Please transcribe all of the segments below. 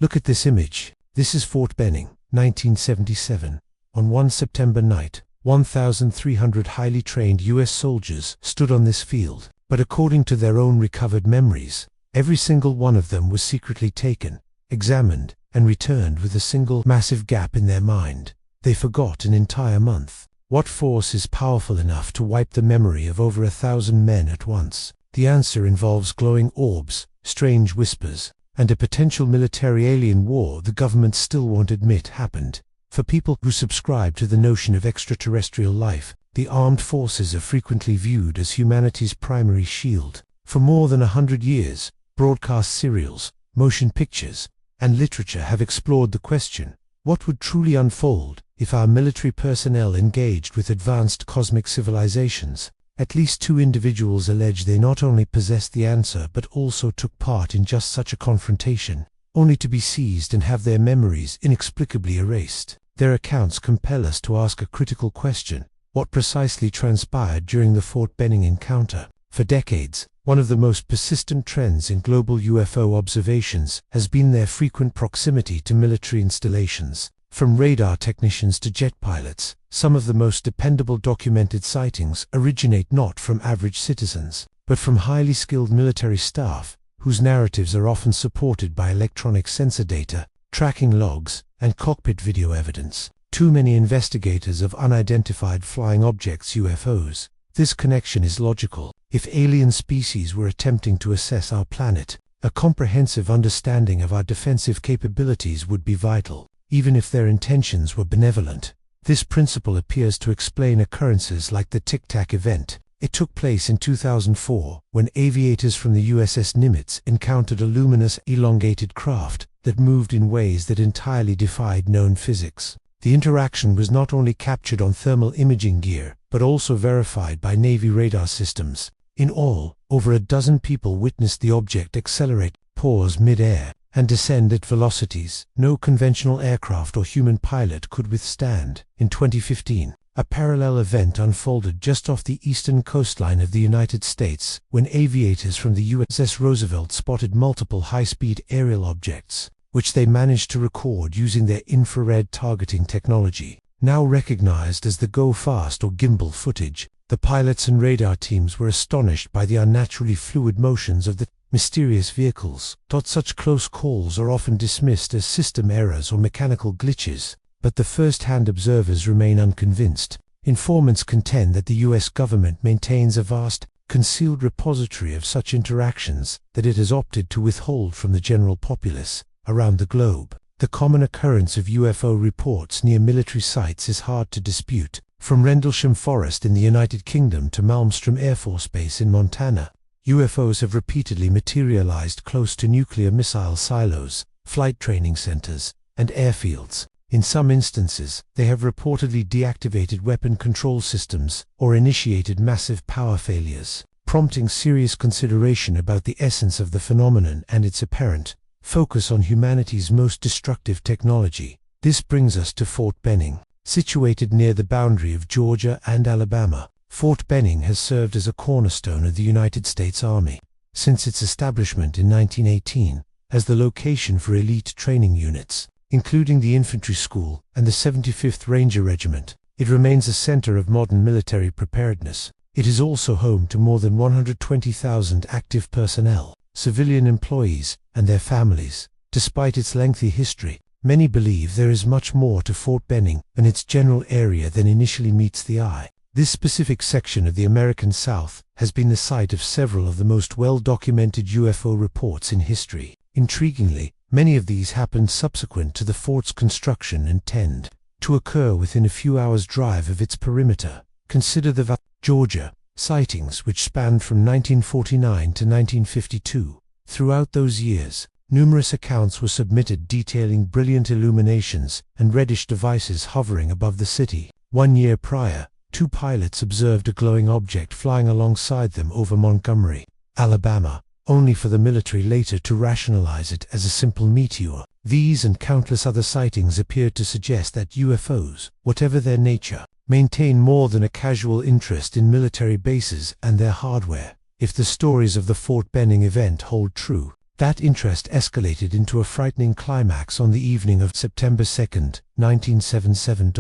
Look at this image. This is Fort Benning, 1977. On one September night, 1,300 highly trained U.S. soldiers stood on this field, but according to their own recovered memories, every single one of them was secretly taken, examined, and returned with a single massive gap in their mind. They forgot an entire month. What force is powerful enough to wipe the memory of over 1,000 men at once? The answer involves glowing orbs, strange whispers, and a potential military alien war the government still won't admit happened. For people who subscribe to the notion of extraterrestrial life, the armed forces are frequently viewed as humanity's primary shield. For more than 100 years, broadcast serials, motion pictures, and literature have explored the question: what would truly unfold if our military personnel engaged with advanced cosmic civilizations? At least 2 individuals allege they not only possessed the answer but also took part in just such a confrontation, only to be seized and have their memories inexplicably erased. Their accounts compel us to ask a critical question: what precisely transpired during the Fort Benning encounter? For decades, one of the most persistent trends in global UFO observations has been their frequent proximity to military installations. From radar technicians to jet pilots, some of the most dependable documented sightings originate not from average citizens, but from highly skilled military staff, whose narratives are often supported by electronic sensor data, tracking logs, and cockpit video evidence. Too many investigators of unidentified flying objects (UFOs). This connection is logical. If alien species were attempting to assess our planet, a comprehensive understanding of our defensive capabilities would be vital, even if their intentions were benevolent. This principle appears to explain occurrences like the Tic Tac event. It took place in 2004, when aviators from the USS Nimitz encountered a luminous, elongated craft that moved in ways that entirely defied known physics. The interaction was not only captured on thermal imaging gear, but also verified by Navy radar systems. In all, over a dozen people witnessed the object accelerate, pause mid-air, and descend at velocities no conventional aircraft or human pilot could withstand. In 2015, a parallel event unfolded just off the eastern coastline of the United States, when aviators from the USS Roosevelt spotted multiple high-speed aerial objects, which they managed to record using their infrared targeting technology. Now recognized as the go-fast or gimbal footage, the pilots and radar teams were astonished by the unnaturally fluid motions of the mysterious vehicles. Such close calls are often dismissed as system errors or mechanical glitches, but the first-hand observers remain unconvinced. Informants contend that the US government maintains a vast, concealed repository of such interactions that it has opted to withhold from the general populace around the globe. The common occurrence of UFO reports near military sites is hard to dispute. From Rendlesham Forest in the United Kingdom to Malmstrom Air Force Base in Montana, UFOs have repeatedly materialized close to nuclear missile silos, flight training centers, and airfields. In some instances, they have reportedly deactivated weapon control systems or initiated massive power failures, prompting serious consideration about the essence of the phenomenon and its apparent focus on humanity's most destructive technology. This brings us to Fort Benning. Situated near the boundary of Georgia and Alabama, Fort Benning has served as a cornerstone of the United States Army since its establishment in 1918 as the location for elite training units, including the Infantry School and the 75th Ranger Regiment. It remains a center of modern military preparedness. It is also home to more than 120,000 active personnel, civilian employees, and their families. Despite its lengthy history, many believe there is much more to Fort Benning and its general area than initially meets the eye. This specific section of the American South has been the site of several of the most well-documented UFO reports in history. Intriguingly, many of these happened subsequent to the fort's construction and tend to occur within a few hours' drive of its perimeter. Consider the Georgia sightings, which spanned from 1949 to 1952. Throughout those years, numerous accounts were submitted detailing brilliant illuminations and reddish devices hovering above the city. 1 year prior, 2 pilots observed a glowing object flying alongside them over Montgomery, Alabama, only for the military later to rationalize it as a simple meteor. These and countless other sightings appeared to suggest that UFOs, whatever their nature, maintain more than a casual interest in military bases and their hardware. If the stories of the Fort Benning event hold true, That interest escalated into a frightening climax on the evening of September 2nd, 1977.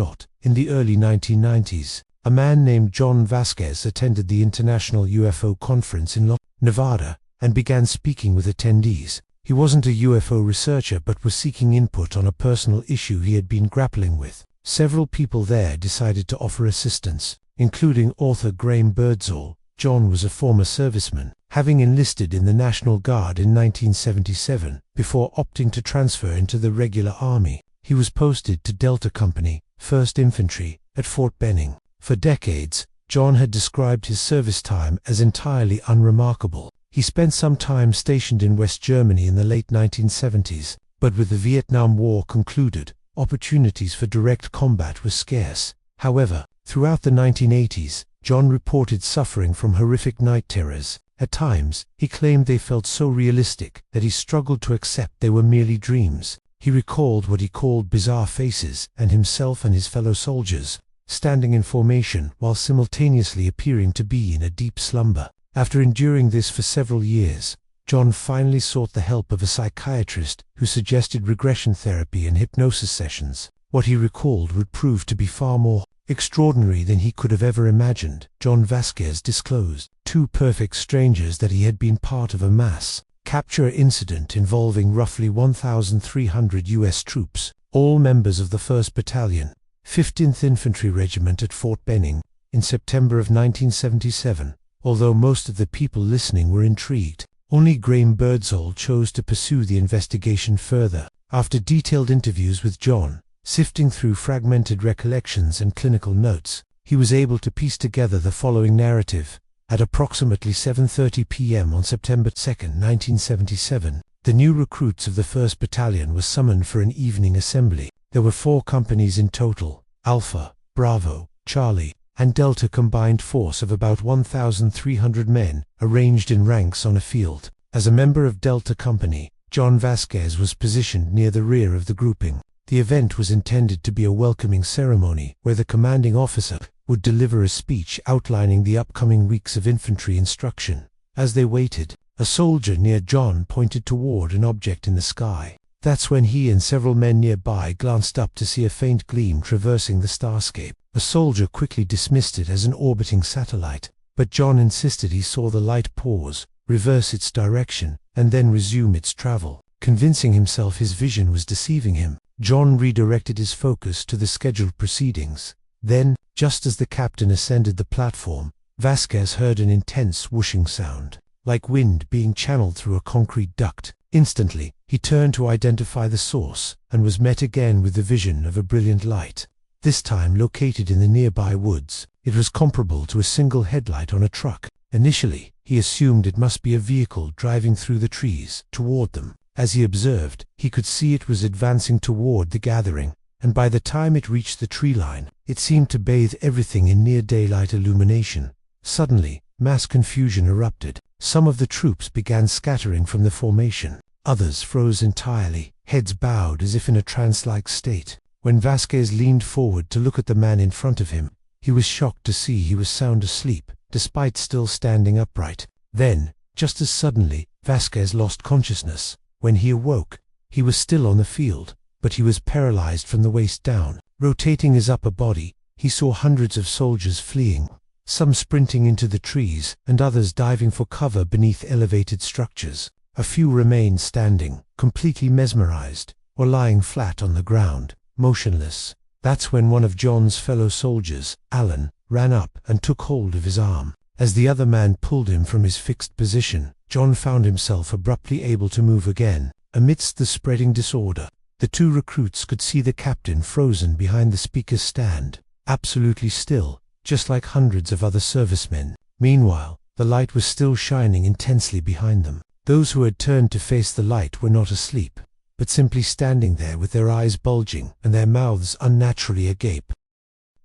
In the early 1990s, a man named John Vasquez attended the International UFO Conference in Nevada and began speaking with attendees. He wasn't a UFO researcher but was seeking input on a personal issue he had been grappling with. Several people there decided to offer assistance, including author Graham Birdsall. John was a former serviceman, having enlisted in the National Guard in 1977 before opting to transfer into the regular army. He was posted to Delta Company, 1st Infantry, at Fort Benning. For decades, John had described his service time as entirely unremarkable. He spent some time stationed in West Germany in the late 1970s, but with the Vietnam War concluded, opportunities for direct combat were scarce. However, throughout the 1980s, John reported suffering from horrific night terrors. At times, he claimed they felt so realistic that he struggled to accept they were merely dreams. He recalled what he called bizarre faces and himself and his fellow soldiers, standing in formation while simultaneously appearing to be in a deep slumber. After enduring this for several years, John finally sought the help of a psychiatrist who suggested regression therapy and hypnosis sessions. What he recalled would prove to be far more extraordinary than he could have ever imagined. John Vasquez disclosed, two perfect strangers, that he had been part of a mass capture incident involving roughly 1,300 U.S. troops, all members of the 1st Battalion, 15th Infantry Regiment at Fort Benning, in September of 1977. Although most of the people listening were intrigued, only Graham Birdsall chose to pursue the investigation further. After detailed interviews with John, sifting through fragmented recollections and clinical notes, he was able to piece together the following narrative. At approximately 7:30 p.m. on September 2, 1977, the new recruits of the 1st Battalion were summoned for an evening assembly. There were 4 companies in total: Alpha, Bravo, Charlie, and Delta, combined force of about 1,300 men, arranged in ranks on a field. As a member of Delta Company, John Vasquez was positioned near the rear of the grouping. The event was intended to be a welcoming ceremony where the commanding officer would deliver a speech outlining the upcoming weeks of infantry instruction. As they waited, a soldier near John pointed toward an object in the sky. That's when he and several men nearby glanced up to see a faint gleam traversing the starscape. A soldier quickly dismissed it as an orbiting satellite, but John insisted he saw the light pause, reverse its direction, and then resume its travel. Convincing himself his vision was deceiving him, John redirected his focus to the scheduled proceedings. Then, just as the captain ascended the platform, Vasquez heard an intense whooshing sound, like wind being channeled through a concrete duct. Instantly, he turned to identify the source, and was met again with the vision of a brilliant light. This time located in the nearby woods, it was comparable to a single headlight on a truck. Initially, he assumed it must be a vehicle driving through the trees toward them. As he observed, he could see it was advancing toward the gathering, and by the time it reached the tree line, it seemed to bathe everything in near daylight illumination. Suddenly, mass confusion erupted. Some of the troops began scattering from the formation. Others froze entirely, heads bowed as if in a trance-like state. When Vasquez leaned forward to look at the man in front of him, he was shocked to see he was sound asleep, despite still standing upright. Then, just as suddenly, Vasquez lost consciousness. When he awoke, he was still on the field, but he was paralyzed from the waist down. Rotating his upper body, he saw hundreds of soldiers fleeing, some sprinting into the trees and others diving for cover beneath elevated structures. A few remained standing, completely mesmerized, or lying flat on the ground, motionless. That's when one of John's fellow soldiers, Alan, ran up and took hold of his arm. As the other man pulled him from his fixed position, John found himself abruptly able to move again. Amidst the spreading disorder, the 2 recruits could see the captain frozen behind the speaker's stand, absolutely still, just like hundreds of other servicemen. Meanwhile, the light was still shining intensely behind them. Those who had turned to face the light were not asleep, but simply standing there with their eyes bulging and their mouths unnaturally agape.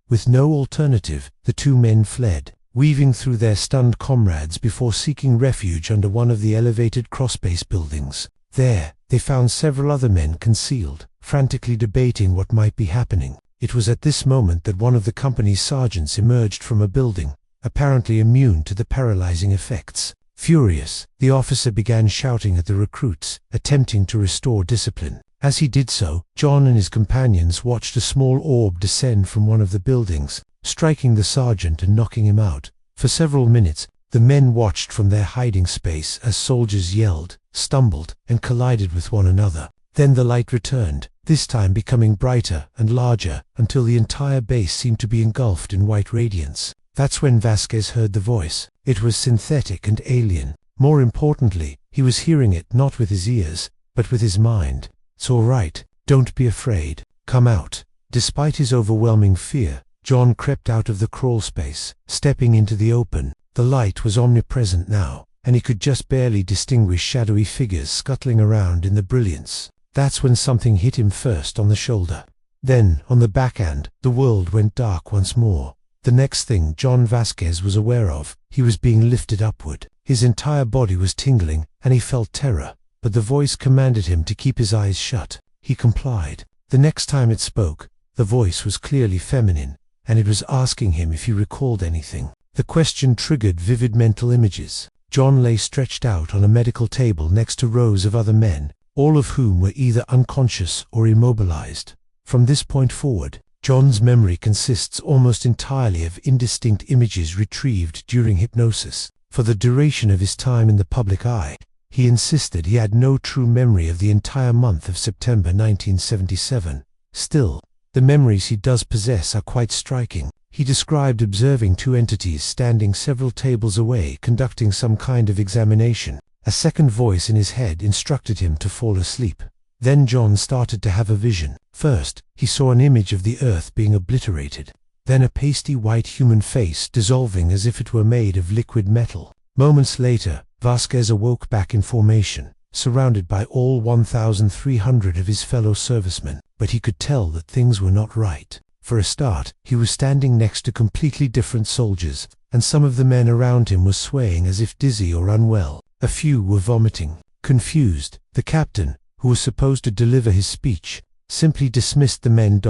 With no alternative, the 2 men fled, weaving through their stunned comrades before seeking refuge under one of the elevated crossbase buildings. There, they found several other men concealed, frantically debating what might be happening. It was at this moment that one of the company's sergeants emerged from a building, apparently immune to the paralyzing effects. Furious, the officer began shouting at the recruits, attempting to restore discipline. As he did so, John and his companions watched a small orb descend from one of the buildings, striking the sergeant and knocking him out. For several minutes, the men watched from their hiding space as soldiers yelled, stumbled, and collided with one another. Then the light returned, this time becoming brighter and larger until the entire base seemed to be engulfed in white radiance. That's when Vasquez heard the voice. It was synthetic and alien. More importantly, he was hearing it not with his ears, but with his mind. "It's all right. Don't be afraid. Come out." Despite his overwhelming fear, John crept out of the crawl space, stepping into the open. The light was omnipresent now, and he could just barely distinguish shadowy figures scuttling around in the brilliance. That's when something hit him first on the shoulder. Then, on the backhand, the world went dark once more. The next thing John Vasquez was aware of, he was being lifted upward. His entire body was tingling, and he felt terror, but the voice commanded him to keep his eyes shut. He complied. The next time it spoke, the voice was clearly feminine, and it was asking him if he recalled anything. The question triggered vivid mental images. John lay stretched out on a medical table next to rows of other men, all of whom were either unconscious or immobilized. From this point forward, John's memory consists almost entirely of indistinct images retrieved during hypnosis. For the duration of his time in the public eye, he insisted he had no true memory of the entire month of September 1977. Still, the memories he does possess are quite striking. He described observing two entities standing several tables away conducting some kind of examination. A second voice in his head instructed him to fall asleep. Then John started to have a vision. First, he saw an image of the earth being obliterated. Then a pasty white human face dissolving as if it were made of liquid metal. Moments later, Vasquez awoke back in formation, surrounded by all 1,300 of his fellow servicemen. But he could tell that things were not right. For a start, he was standing next to completely different soldiers, and some of the men around him were swaying as if dizzy or unwell. A few were vomiting. Confused, the captain, who was supposed to deliver his speech, simply dismissed the men.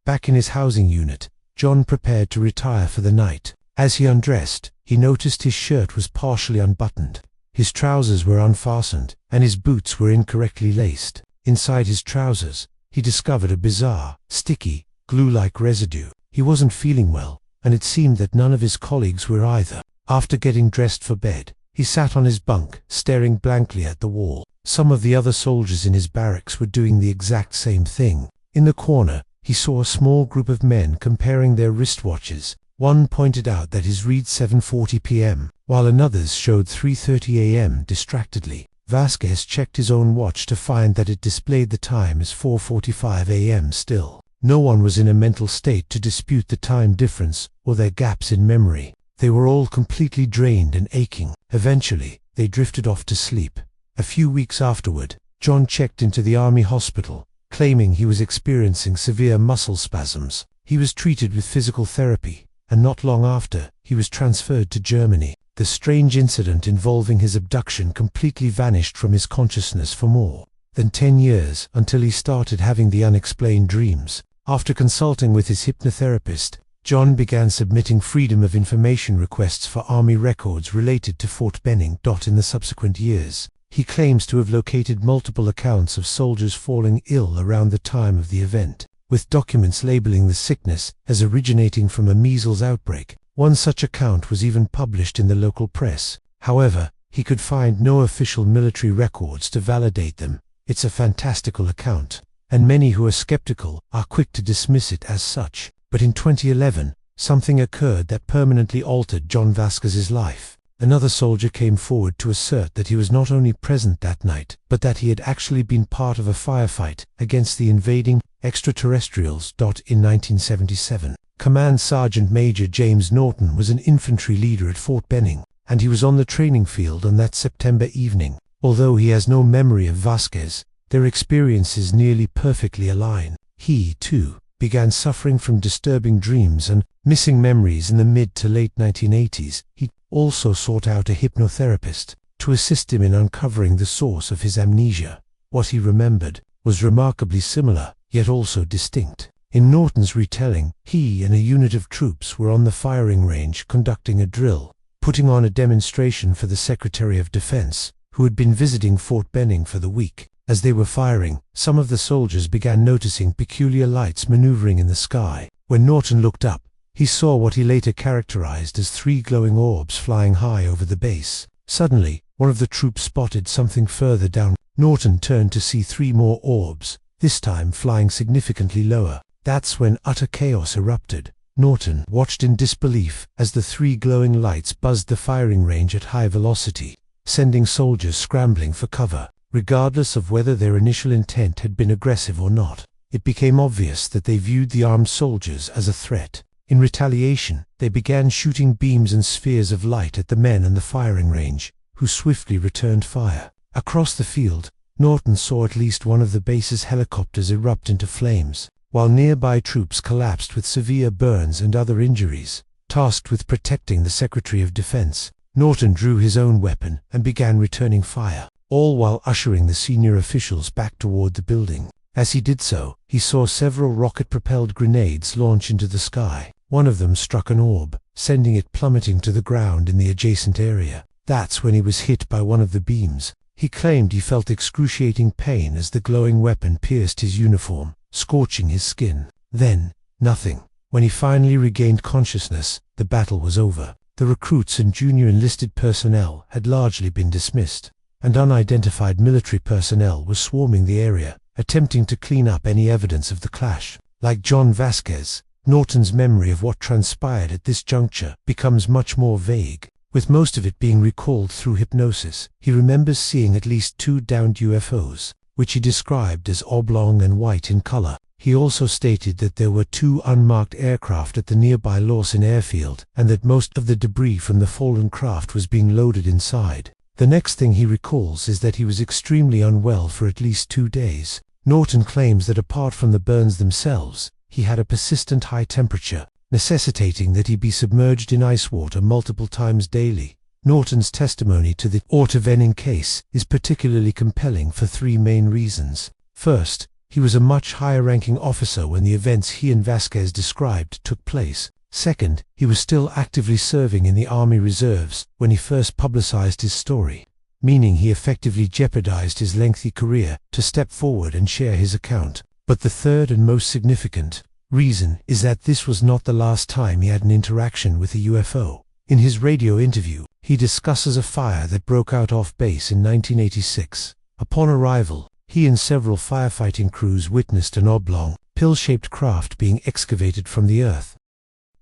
Back in his housing unit, John prepared to retire for the night. As he undressed, he noticed his shirt was partially unbuttoned. His trousers were unfastened, and his boots were incorrectly laced. Inside his trousers, he discovered a bizarre, sticky, glue-like residue. He wasn't feeling well, and it seemed that none of his colleagues were either. After getting dressed for bed, he sat on his bunk, staring blankly at the wall. Some of the other soldiers in his barracks were doing the exact same thing. In the corner, he saw a small group of men comparing their wristwatches. One pointed out that his read 7:40 p.m., while another's showed 3:30 a.m. distractedly. Vasquez checked his own watch to find that it displayed the time as 4:45 a.m. still. No one was in a mental state to dispute the time difference or their gaps in memory. They were all completely drained and aching. Eventually, they drifted off to sleep. A few weeks afterward, John checked into the army hospital, claiming he was experiencing severe muscle spasms. He was treated with physical therapy, and not long after, he was transferred to Germany. The strange incident involving his abduction completely vanished from his consciousness for more than 10 years until he started having the unexplained dreams. After consulting with his hypnotherapist, John began submitting Freedom of Information requests for Army records related to Fort Benning. In the subsequent years, he claims to have located multiple accounts of soldiers falling ill around the time of the event, with documents labeling the sickness as originating from a measles outbreak. One such account was even published in the local press. However, he could find no official military records to validate them. It's a fantastical account, and many who are skeptical are quick to dismiss it as such. But in 2011, something occurred that permanently altered John Vasquez's life. Another soldier came forward to assert that he was not only present that night, but that he had actually been part of a firefight against the invading extraterrestrials. In 1977, Command Sergeant Major James Norton was an infantry leader at Fort Benning, and he was on the training field on that September evening. Although he has no memory of Vasquez, their experiences nearly perfectly align. He, too, began suffering from disturbing dreams and missing memories in the mid to late 1980s. He also sought out a hypnotherapist to assist him in uncovering the source of his amnesia. What he remembered was remarkably similar, yet also distinct. In Norton's retelling, he and a unit of troops were on the firing range conducting a drill. putting on a demonstration for the Secretary of Defense, who had been visiting Fort Benning for the week. As they were firing, some of the soldiers began noticing peculiar lights maneuvering in the sky. When Norton looked up, he saw what he later characterized as 3 glowing orbs flying high over the base. Suddenly, one of the troops spotted something further down. Norton turned to see 3 more orbs, this time flying significantly lower. That's when utter chaos erupted. Norton watched in disbelief as the 3 glowing lights buzzed the firing range at high velocity, sending soldiers scrambling for cover. Regardless of whether their initial intent had been aggressive or not, it became obvious that they viewed the armed soldiers as a threat. In retaliation, they began shooting beams and spheres of light at the men in the firing range, who swiftly returned fire. Across the field, Norton saw at least one of the base's helicopters erupt into flames, while nearby troops collapsed with severe burns and other injuries. Tasked with protecting the Secretary of Defense, Norton drew his own weapon and began returning fire, all while ushering the senior officials back toward the building. As he did so, he saw several rocket-propelled grenades launch into the sky. One of them struck an orb, sending it plummeting to the ground in the adjacent area. That's when he was hit by one of the beams. He claimed he felt excruciating pain as the glowing weapon pierced his uniform, scorching his skin. Then, nothing. When he finally regained consciousness, the battle was over. The recruits and junior enlisted personnel had largely been dismissed, and unidentified military personnel were swarming the area, attempting to clean up any evidence of the clash. Like John Vasquez, Norton's memory of what transpired at this juncture becomes much more vague, with most of it being recalled through hypnosis. He remembers seeing at least 2 downed UFOs, which he described as oblong and white in color. He also stated that there were 2 unmarked aircraft at the nearby Lawson airfield, and that most of the debris from the fallen craft was being loaded inside. The next thing he recalls is that he was extremely unwell for at least 2 days. Norton claims that apart from the burns themselves, he had a persistent high temperature, necessitating that he be submerged in ice water multiple times daily. Norton's testimony to the Fort Benning case is particularly compelling for 3 main reasons. First, he was a much higher-ranking officer when the events he and Vasquez described took place. Second, he was still actively serving in the Army Reserves when he first publicized his story, meaning he effectively jeopardized his lengthy career to step forward and share his account. But the third and most significant reason is that this was not the last time he had an interaction with a UFO. In his radio interview, he discusses a fire that broke out off base in 1986. Upon arrival, he and several firefighting crews witnessed an oblong, pill-shaped craft being excavated from the earth.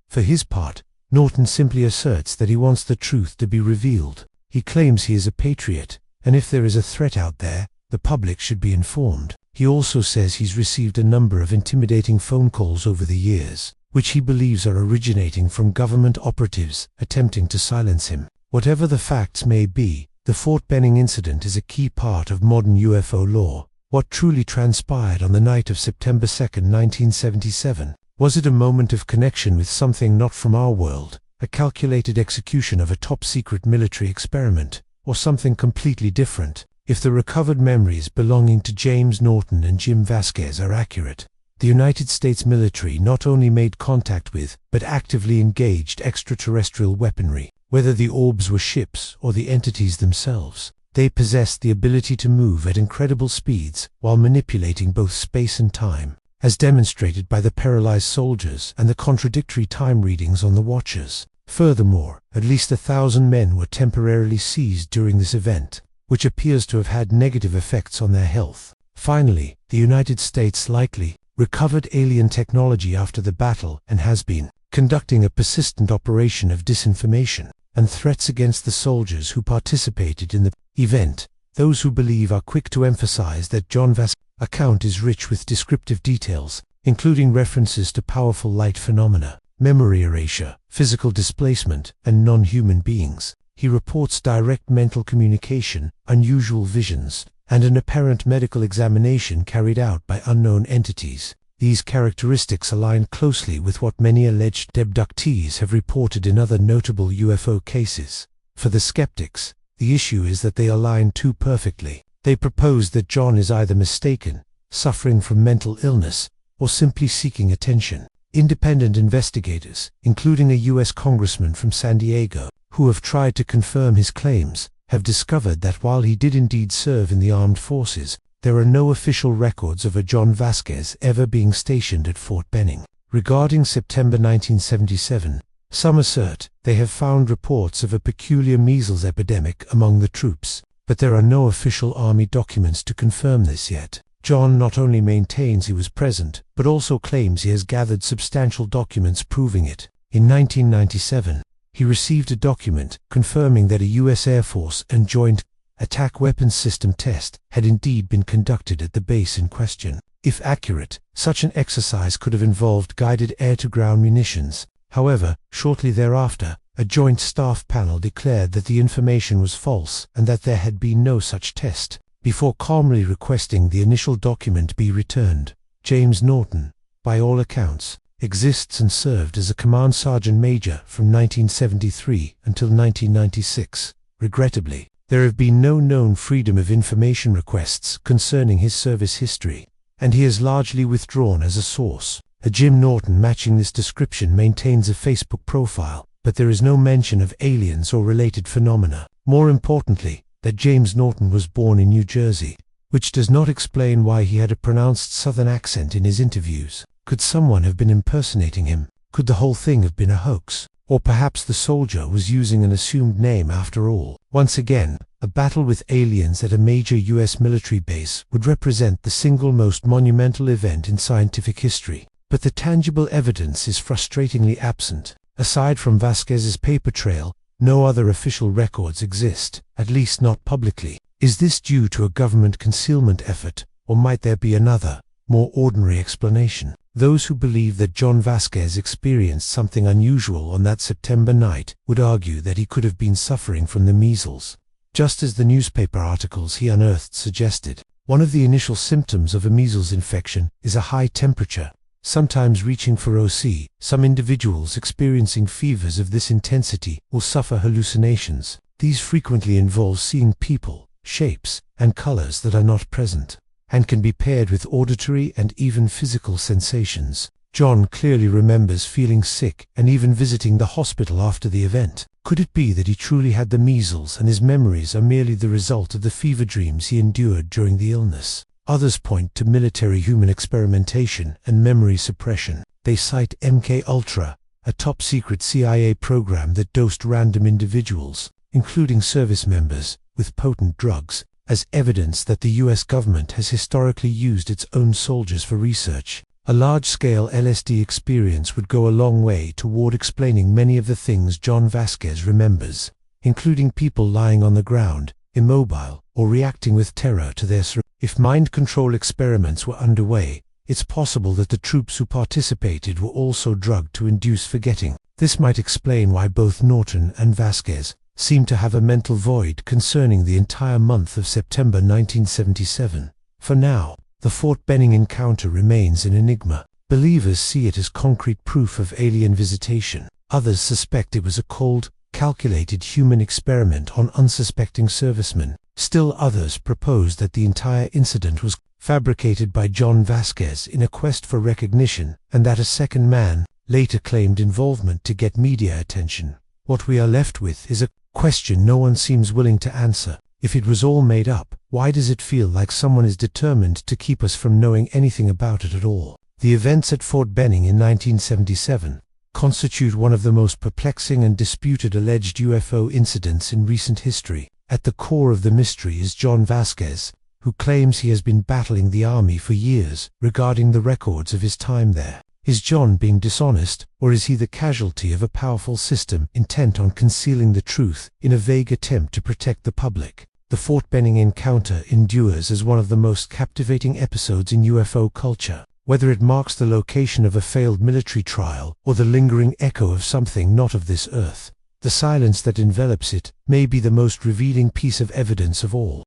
For his part, Norton simply asserts that he wants the truth to be revealed. He claims he is a patriot, and if there is a threat out there, the public should be informed. He also says he's received a number of intimidating phone calls over the years, which he believes are originating from government operatives attempting to silence him. Whatever the facts may be, the Fort Benning incident is a key part of modern UFO lore. What truly transpired on the night of September 2, 1977? Was it a moment of connection with something not from our world, a calculated execution of a top-secret military experiment, or something completely different? If the recovered memories belonging to James Norton and Jim Vasquez are accurate, the United States military not only made contact with, but actively engaged extraterrestrial weaponry. Whether the orbs were ships or the entities themselves, they possessed the ability to move at incredible speeds while manipulating both space and time, as demonstrated by the paralyzed soldiers and the contradictory time readings on the watchers. Furthermore, at least 1,000 men were temporarily seized during this event, which appears to have had negative effects on their health. Finally, the United States likely recovered alien technology after the battle and has been conducting a persistent operation of disinformation and threats against the soldiers who participated in the event. Those who believe are quick to emphasize that John Vasquez's account is rich with descriptive details, including references to powerful light phenomena, memory erasure, physical displacement, and non-human beings. He reports direct mental communication, unusual visions, and an apparent medical examination carried out by unknown entities. These characteristics align closely with what many alleged abductees have reported in other notable UFO cases. For the skeptics, the issue is that they align too perfectly. They propose that John is either mistaken, suffering from mental illness, or simply seeking attention. Independent investigators, including a U.S. congressman from San Diego, who have tried to confirm his claims have discovered that while he did indeed serve in the armed forces, there are no official records of a John Vasquez ever being stationed at Fort Benning. Regarding September 1977, some assert they have found reports of a peculiar measles epidemic among the troops, but there are no official Army documents to confirm this yet. John not only maintains he was present, but also claims he has gathered substantial documents proving it. In 1997, he received a document confirming that a U.S. Air Force and Joint Attack Weapons System test had indeed been conducted at the base in question. If accurate, such an exercise could have involved guided air-to-ground munitions. However, shortly thereafter, a joint staff panel declared that the information was false and that there had been no such test, before calmly requesting the initial document be returned. James Norton, by all accounts, exists and served as a command sergeant major from 1973 until 1996. Regrettably, there have been no known Freedom of Information requests concerning his service history, and he has largely withdrawn as a source. A Jim Norton matching this description maintains a Facebook profile, but there is no mention of aliens or related phenomena. More importantly, that James Norton was born in New Jersey, which does not explain why he had a pronounced Southern accent in his interviews. Could someone have been impersonating him? Could the whole thing have been a hoax? Or perhaps the soldier was using an assumed name after all. Once again, a battle with aliens at a major U.S. military base would represent the single most monumental event in scientific history. But the tangible evidence is frustratingly absent. Aside from Vasquez's paper trail, no other official records exist, at least not publicly. Is this due to a government concealment effort, or might there be another, more ordinary explanation? Those who believe that John Vasquez experienced something unusual on that September night would argue that he could have been suffering from the measles, just as the newspaper articles he unearthed suggested. One of the initial symptoms of a measles infection is a high temperature, sometimes reaching for OC. Some individuals experiencing fevers of this intensity will suffer hallucinations. These frequently involve seeing people, shapes, and colors that are not present, and can be paired with auditory and even physical sensations. John clearly remembers feeling sick and even visiting the hospital after the event. Could it be that he truly had the measles and his memories are merely the result of the fever dreams he endured during the illness? Others point to military human experimentation and memory suppression. They cite MK-Ultra, a top-secret CIA program that dosed random individuals, including service members, with potent drugs, as evidence that the U.S. government has historically used its own soldiers for research. A large-scale LSD experience would go a long way toward explaining many of the things John Vasquez remembers, including people lying on the ground, immobile, or reacting with terror to their surroundings. If mind control experiments were underway, it's possible that the troops who participated were also drugged to induce forgetting. This might explain why both Norton and Vasquez seem to have a mental void concerning the entire month of September 1977. For now, the Fort Benning encounter remains an enigma. Believers see it as concrete proof of alien visitation. Others suspect it was a cold, calculated human experiment on unsuspecting servicemen. Still others propose that the entire incident was fabricated by John Vasquez in a quest for recognition, and that a second man later claimed involvement to get media attention. What we are left with is a question no one seems willing to answer. If it was all made up, why does it feel like someone is determined to keep us from knowing anything about it at all? The events at Fort Benning in 1977 constitute one of the most perplexing and disputed alleged UFO incidents in recent history. At the core of the mystery is John Vasquez, who claims he has been battling the Army for years regarding the records of his time there. Is John being dishonest, or is he the casualty of a powerful system intent on concealing the truth in a vague attempt to protect the public? The Fort Benning encounter endures as one of the most captivating episodes in UFO culture. Whether it marks the location of a failed military trial or the lingering echo of something not of this earth, the silence that envelops it may be the most revealing piece of evidence of all.